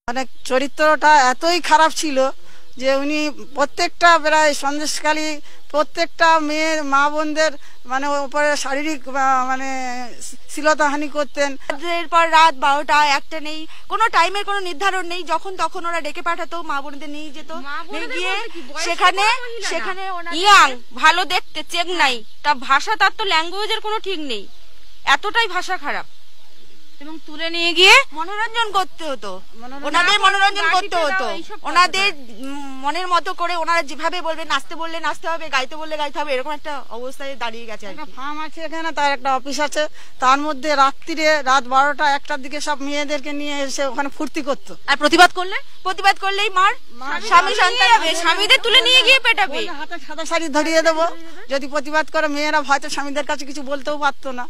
মানে চরিত্রটা এতই খারাপ ছিল যে উনি প্রত্যেকটা প্রায় সন্দেশকালী প্রত্যেকটা মেয়ের মা বোনদের মানে উপরে শারীরিক মানে শ্লীলতাহানি করতেন। এরপর রাত 12টা 1টা নেই, কোনো টাইমের কোনো নির্ধারণ নেই, যখন তখন ওরা ডেকে পাঠাতো, মা বোনদের নিয়ে যেত, গিয়ে সেখানে ইয়াং ভালো দেখতে চেক নাই, তা ভাষা তার তো ল্যাঙ্গুয়েজের কোনো ঠিক নেই, এতটাই ভাষা খারাপ। এবং তুলে নিয়ে গিয়ে মনোরঞ্জন করতে হতো, ওনাদের মনোরঞ্জন করতে হতো, ওনাদের মনের মতো করে ওনারা যেভাবে বলবে, নাচতে বললে নাচতে হবে, গাইতে বললে গাইতে হবে, এরকম একটা অবস্থায় দাঁড়িয়ে গেছে। একটা ফার্ম আছে এখানে, তার একটা অফিস আছে, তার মধ্যে রাত 12টা 1টার দিকে সব মেয়েদেরকে নিয়ে এসে ওখানে ফুর্তি করতো। আর প্রতিবাদ করলেই মার, স্বামী সন্তান স্বামীদের তুলে নিয়ে গিয়ে পেটাবে, হাতে সাদা শাড়ি ধরিয়ে দেবো। যদি প্রতিবাদ করে মেয়েরা হয়তো স্বামীদের কাছে কিছু বলতেও পারতো না।